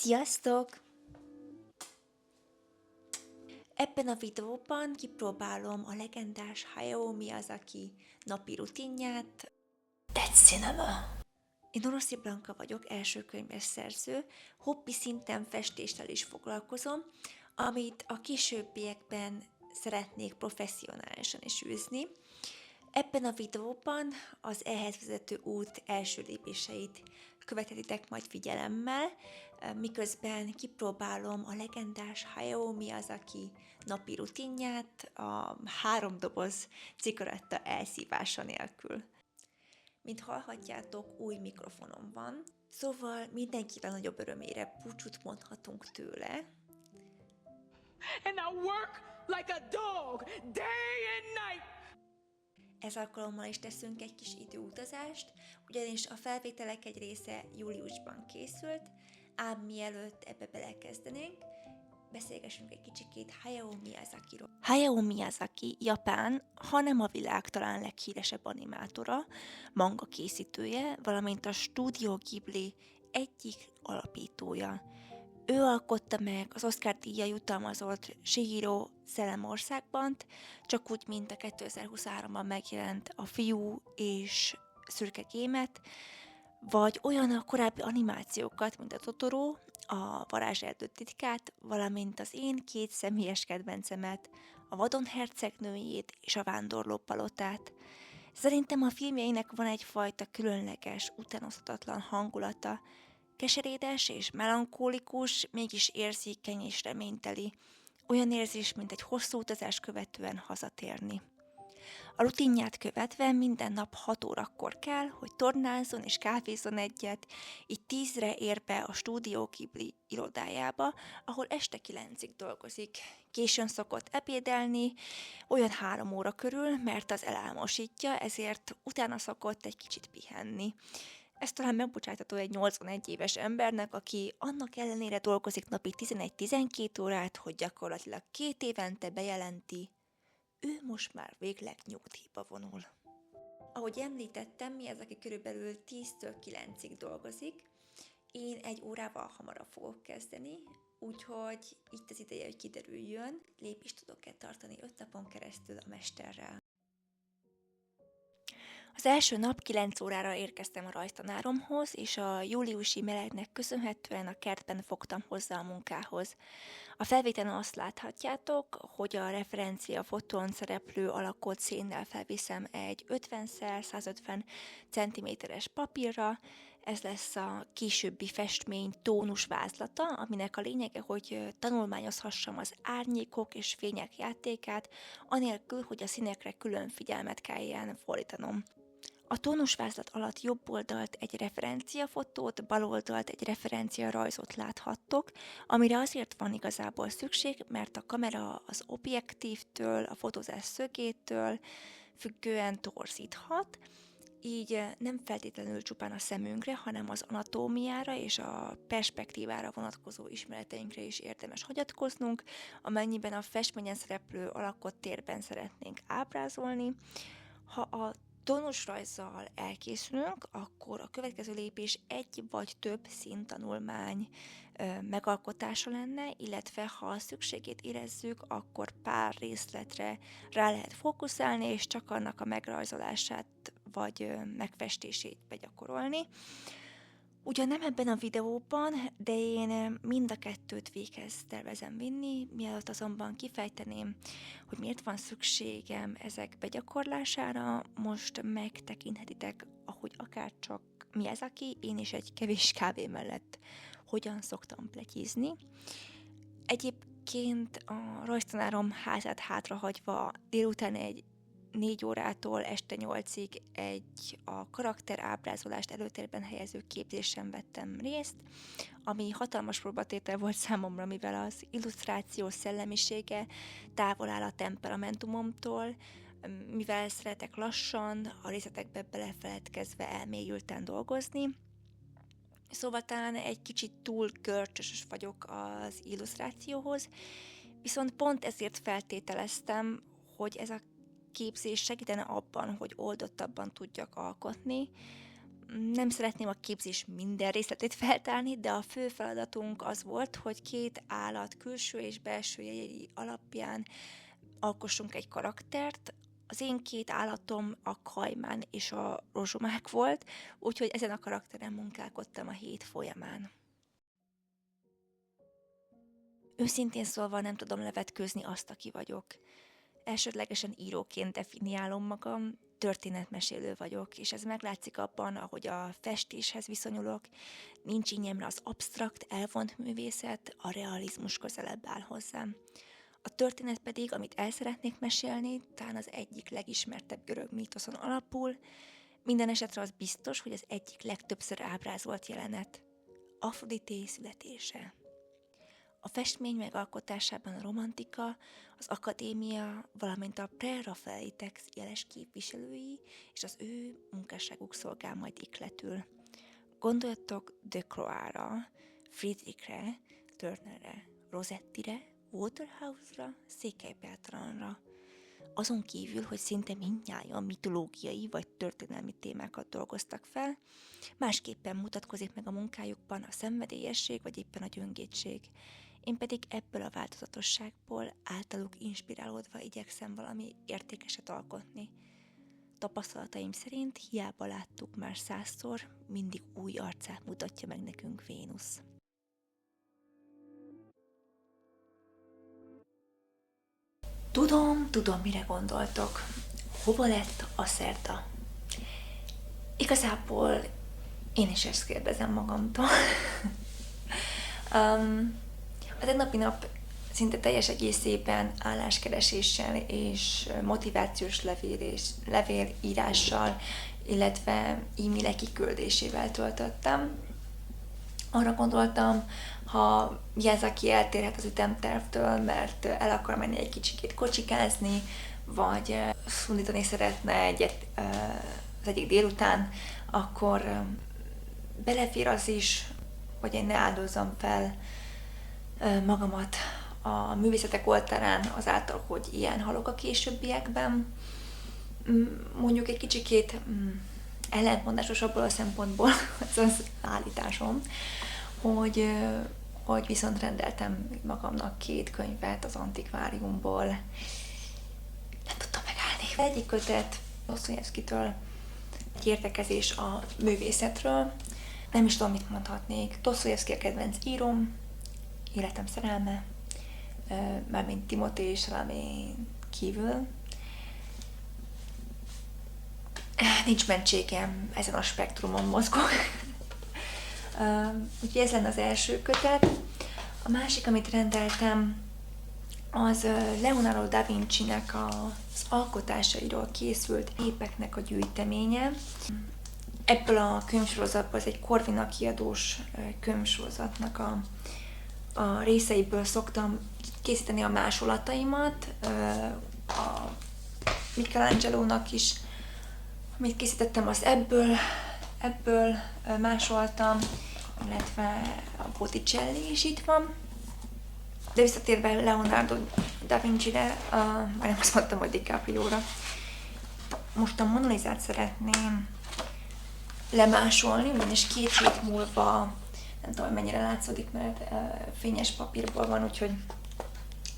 Sziasztok! Ebben a videóban kipróbálom a legendás Hayao Miyazaki napi rutinját. Dead Cinema! Én Oroszi Blanka vagyok, első könyves szerző, hobbi szinten festéssel is foglalkozom, amit a későbbiekben szeretnék professzionálisan is űzni. Ebben a videóban az ehhez vezető út első lépéseit követhetitek majd figyelemmel, miközben kipróbálom a legendás Hayao Miyazaki napi rutinját a 3 doboz cigaretta elszívása nélkül. Mint hallhatjátok, új mikrofonom van, szóval mindenkivel nagyobb örömére búcsút mondhatunk tőle. And I work like a dog, day and night. Ez alkalommal is teszünk egy kis időutazást, ugyanis a felvételek egy része júliusban készült, ám mielőtt ebbe belekezdenénk, beszélgessünk egy kicsikét Hayao Miyazakiról. Hayao Miyazaki Japán, hanem a világ talán leghíresebb animátora, manga készítője, valamint a Studio Ghibli egyik alapítója. Ő alkotta meg az Oscar-díjjal jutalmazott Chihiro Szellemországban, csak úgy, mint a 2023-ban megjelent A fiú és szürke gémet, vagy olyan a korábbi animációkat, mint a Totoro, a Varázserdő titkát, valamint az én 2 személyes kedvencemet, a Vadon hercegnőjét és a Vándorló palotát. Szerintem a filmjeinek van egyfajta különleges, utánozhatatlan hangulata, keserédes és melankólikus, mégis érzékeny és reményteli, olyan érzés, mint egy hosszú utazás követően hazatérni. A rutinját követve minden nap 6 órakor kell, hogy tornázzon és kávézzon egyet, így 10-re ér be a Studio Ghibli irodájába, ahol este 9-ig dolgozik. Későn szokott ebédelni, olyan 3 óra körül, mert az elálmosítja, ezért utána szokott egy kicsit pihenni. Ez talán megbocsátható egy 81 éves embernek, aki annak ellenére dolgozik napi 11-12 órát, hogy gyakorlatilag 2 évente bejelenti, ő most már végleg nyugdíjba vonul. Ahogy említettem, mi az, aki körülbelül 10-től 9-ig dolgozik. Én 1 órával hamarabb fogok kezdeni, úgyhogy itt az ideje, hogy kiderüljön, lépést tudok-e tartani 5 napon keresztül a mesterrel. Az első nap 9 órára érkeztem a rajztanáromhoz, és a júliusi melegnek köszönhetően a kertben fogtam hozzá a munkához. A felvételen azt láthatjátok, hogy a referencia fotón szereplő alakot szénnel felviszem egy 50x150 cm-es papírra. Ez lesz a későbbi festmény tónus vázlata, aminek a lényege, hogy tanulmányozhassam az árnyékok és fények játékát, anélkül, hogy a színekre külön figyelmet kelljen fordítanom. A tónusvázlat alatt jobb oldalt egy referenciafotót, bal oldalt egy referencia rajzot láthattok, amire azért van igazából szükség, mert a kamera az objektívtől, a fotózás szögétől függően torzíthat, így nem feltétlenül csupán a szemünkre, hanem az anatómiára és a perspektívára vonatkozó ismereteinkre is érdemes hagyatkoznunk, amennyiben a festményen szereplő alakot térben szeretnénk ábrázolni. Ha a tónusrajzzal elkészülünk, akkor a következő lépés egy vagy több színtanulmány megalkotása lenne, illetve ha a szükségét érezzük, akkor pár részletre rá lehet fókuszálni, és csak annak a megrajzolását vagy megfestését begyakorolni. Ugyan nem ebben a videóban, de én mind a 2-t véghez tervezem vinni, mielőtt azonban kifejteném, hogy miért van szükségem ezek begyakorlására, most megtekinthetitek, ahogy akárcsak Miyazaki, én is egy kevés kávé mellett hogyan szoktam pletyízni. Egyébként a rajztanárom házát hátrahagyva délután egy 4 órától este 8-ig egy a karakterábrázolást előtérben helyező képzésen vettem részt, ami hatalmas próbatétel volt számomra, mivel az illusztráció szellemisége távol áll a temperamentumomtól, mivel szeretek lassan, a részletekbe belefeledkezve elmélyülten dolgozni. Szóval talán egy kicsit túl görcsös vagyok az illusztrációhoz, viszont pont ezért feltételeztem, hogy ez a képzés segítene abban, hogy oldottabban tudjak alkotni. Nem szeretném a képzés minden részletét feltárni, de a fő feladatunk az volt, hogy 2 állat külső és belső jegyei alapján alkossunk egy karaktert. Az én 2 állatom a kajmán és a rozsomák volt, úgyhogy ezen a karakteren munkálkodtam a hét folyamán. Őszintén szólva nem tudom levetkőzni azt, aki vagyok. Elsődlegesen íróként definiálom magam, történetmesélő vagyok, és ez meglátszik abban, ahogy a festéshez viszonyulok. Nincs ínyemre az absztrakt, elvont művészet, a realizmus közelebb áll hozzám. A történet pedig, amit el szeretnék mesélni, talán az egyik legismertebb görög mítoszon alapul. Minden esetre az biztos, hogy az egyik legtöbbször ábrázolt jelenet. Afrodité születése. A festmény megalkotásában a romantika, az akadémia, valamint a pre-rafaelitek jeles képviselői és az ő munkásságuk szolgál majd ikletül. Gondoljatok de Croixra, Friedrichre, Turnerre, Rossettire, Waterhouse-ra, Székely Bertrandra. Azon kívül, hogy szinte mindnyájan mitológiai vagy történelmi témákat dolgoztak fel, másképpen mutatkozik meg a munkájukban a szenvedélyesség vagy éppen a gyöngétség. Én pedig ebből a változatosságból általuk inspirálódva igyekszem valami értékeset alkotni. Tapasztalataim szerint hiába láttuk már 100-szor, mindig új arcát mutatja meg nekünk Vénusz. Tudom, mire gondoltok. Hova lett a szerda? Igazából én is ezt kérdezem magamtól. A tegnapi nap szinte teljes egészében álláskereséssel és motivációs levélírással, illetve e-mailek kiküldésével töltöttem. Arra gondoltam, ha Miyazaki eltérhet az ütemtervtől, mert el akar menni egy kicsikét kocsikázni, vagy szundítani szeretne egyet az egyik délután, akkor belefér az is, hogy én ne áldozzam fel magamat a művészetek oltárán azáltal, hogy ilyen halok a későbbiekben. Mondjuk egy kicsikét ellentmondásos abból a szempontból, ez az állításom, hogy viszont rendeltem magamnak 2 könyvet az antikváriumból. Nem tudtam megállni. Egyik kötet Dostoyevskitől, egy értekezés a művészetről. Nem is tudom, mit mondhatnék. Dostoyevski a kedvenc íróm, életem szerelme, mármint Timothée és Salomé kívül. Nincs mentségem, ezen a spektrumon mozgok. Úgyhogy ez lenne az első kötet. A másik, amit rendeltem, az Leonardo da Vinci-nek az alkotásairól készült képeknek a gyűjteménye. Ebből a könyvsorozatból, ez egy Corvina kiadós könyvsorozatnak a részeiből szoktam készíteni a másolataimat. A Michelangelo-nak is, amit készítettem, az ebből másoltam, illetve a Botticelli is itt van. De visszatérve Leonardo da Vinci-re, már nem azt mondtam, hogy DiCaprio-ra. Most a Mona Lisát szeretném lemásolni, ugyanis 2 hét múlva, nem tudom, mennyire látszódik, mert fényes papírból van, úgyhogy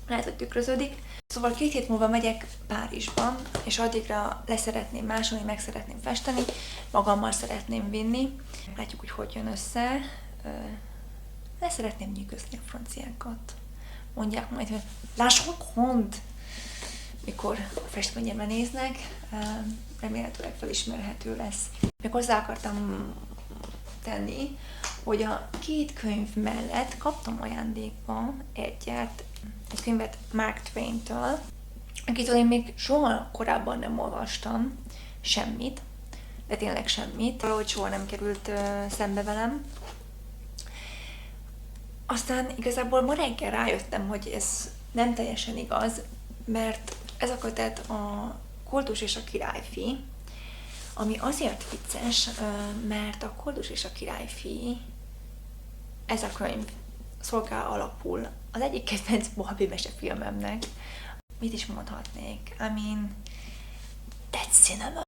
lehet, hogy tükröződik. Szóval 2 hét múlva megyek Párizsba, és addigra leszeretném másolni, meg szeretném festeni, magammal szeretném vinni. Látjuk, hogy jön össze. Leszeretném nyűgözni a franciákat. Mondják majd, hogy la Joconde, mikor a festményemre néznek. Remélhetőleg felismerhető lesz. Még hozzá akartam tenni, hogy a 2 könyv mellett kaptam ajándékba egy könyvet Mark Twain-től, akitől én még soha korábban nem olvastam semmit, de tényleg semmit, valahogy soha nem került szembe velem. Aztán igazából ma reggel rájöttem, hogy ez nem teljesen igaz, mert ez a kötet a Koldus és a királyfi, ami azért vicces, mert a Koldus és a királyfi, ez a könyv szolgál alapul az egyik kedvenc Barbie mesefilmemnek. Mit is mondhatnék? I mean, that's cinema.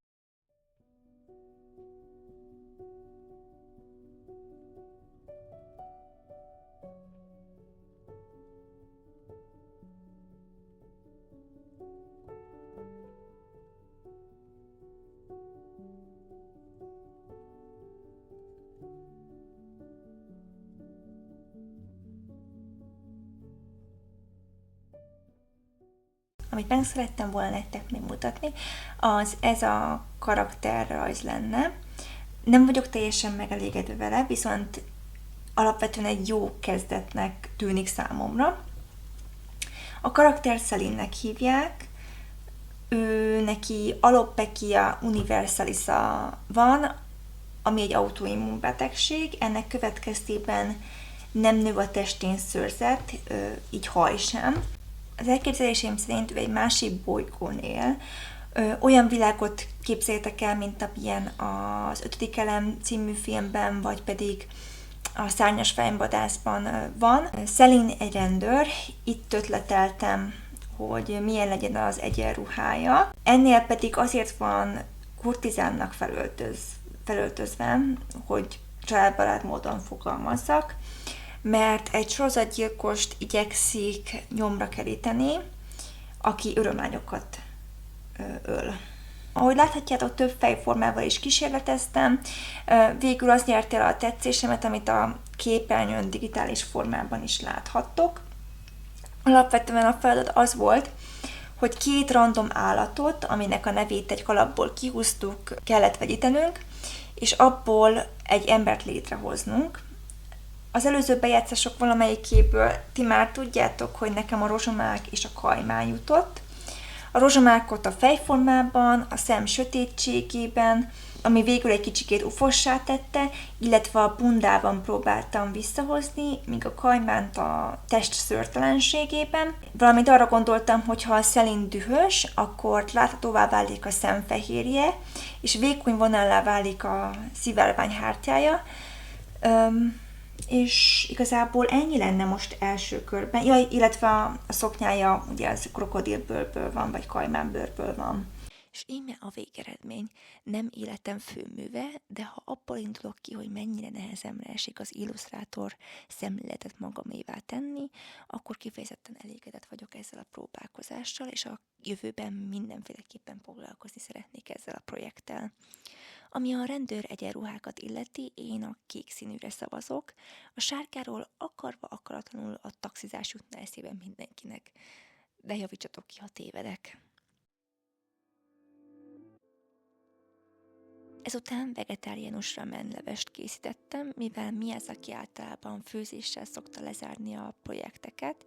amit meg szerettem volna nektek még mutatni, az ez a karakterrajz lenne. Nem vagyok teljesen megelégedve vele, viszont alapvetően egy jó kezdetnek tűnik számomra. A karakter Celine-nek hívják, ő neki alopecia universalisa van, ami egy autoimmun betegség, ennek következtében nem nő a testén szőrzet, így haj sem. Az elképzeléseim szerint ő egy másik bolygón él, olyan világot képzeljétek el, mint amilyen az 5. elem című filmben, vagy pedig a Szárnyas fejvadászban van. Celine egy rendőr, itt ötleteltem, hogy milyen legyen az egyenruhája. Ennél pedig azért van kurtizánnak felöltözve, hogy családbarát módon fogalmazzak, mert egy sorozatgyilkost igyekszik nyomra keríteni, aki örömlányokat öl. Ahogy láthatjátok, több fejformával is kísérleteztem, végül az nyerte el a tetszésemet, amit a képernyőn digitális formában is láthattok. Alapvetően a feladat az volt, hogy 2 random állatot, aminek a nevét egy kalapból kihúztuk, kellett vegyítenünk, és abból egy embert létrehoznunk. Az előző bejátszások valamelyikéből ti már tudjátok, hogy nekem a rozsomák és a kajmán jutott. A rozsomákot a fejformában, a szem sötétségében, ami végül egy kicsikét ufossá tette, illetve a bundában próbáltam visszahozni, míg a kajmánt a test szőrtelenségében. Valamint arra gondoltam, hogy ha a Celine dühös, akkor láthatóvá válik a szemfehérje, és vékony vonallá válik a szivárvány hártyája. És igazából ennyi lenne most első körben. Ja, illetve a szoknyája ugye az krokodilbőrből van, vagy kajmánbőrből van. És íme a végeredmény. Nem életem főműve, de ha abból indulok ki, hogy mennyire nehezemre esik az illusztrátor szemléletet magamévá tenni, akkor kifejezetten elégedett vagyok ezzel a próbálkozással, és a jövőben mindenféleképpen foglalkozni szeretnék ezzel a projekttel. Ami a rendőr egyenruhákat illeti, én a kék színűre szavazok, a sárgáról akarva akaratlanul a taxizás jutna eszébe mindenkinek. De javítsatok ki, ha tévedek. Ezután vegetáriánus ramen levest készítettem, mivel Miyazaki általában főzéssel szokta lezárni a projekteket,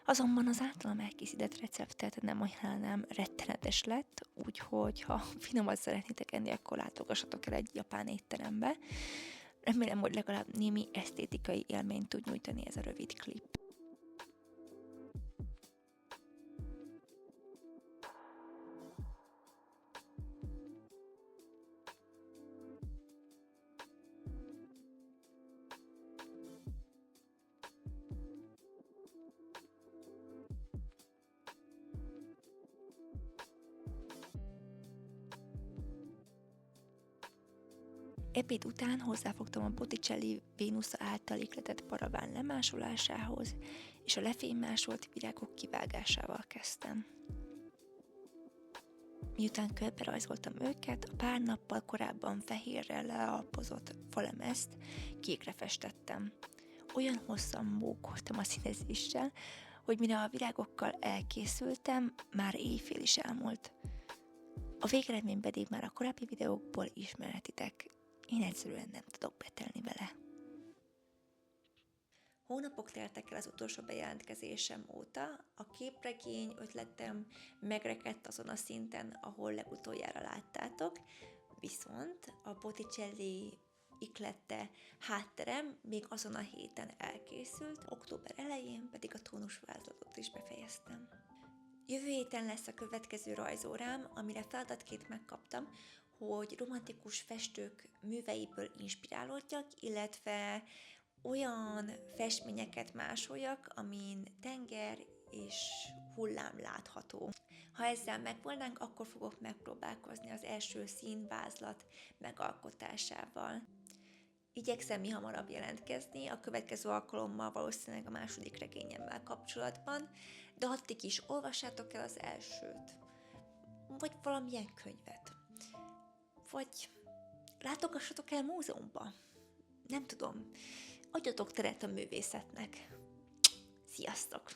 azonban az általam elkészített receptet nem ajánlnám, rettenetes lett, úgyhogy ha finomat szeretnétek enni, akkor látogassatok el egy japán étterembe. Remélem, hogy legalább némi esztétikai élményt tud nyújtani ez a rövid klip. Ebéd után hozzáfogtam a Botticelli Vénusza által ihletett paraván lemásolásához, és a lefénymásolt virágok kivágásával kezdtem. Miután körberajzoltam őket, a pár nappal korábban fehérrel lealapozott falemezt kékre festettem. Olyan hosszan mókoltam a színezéssel, hogy mire a virágokkal elkészültem, már éjfél is elmúlt. A végeredmény pedig már a korábbi videókból ismerhetitek. Én egyszerűen nem tudok betelni vele. Hónapok teltek el az utolsó bejelentkezésem óta, a képregény ötletem megrekedt azon a szinten, ahol legutoljára láttátok, viszont a Botticelli iklette hátterem még azon a héten elkészült, október elején pedig a tónusváltozatot is befejeztem. Jövő héten lesz a következő rajzórám, amire feladatként megkaptam, hogy romantikus festők műveiből inspirálódjak, illetve olyan festményeket másoljak, amin tenger és hullám látható. Ha ezzel megvolnánk, akkor fogok megpróbálkozni az első színvázlat megalkotásával. Igyekszem mi hamarabb jelentkezni, a következő alkalommal valószínűleg a második regényemmel kapcsolatban, de addig is olvassátok el az elsőt, vagy valamilyen könyvet. Vagy látogassatok el múzeumba. Nem tudom, adjatok teret a művészetnek. Sziasztok!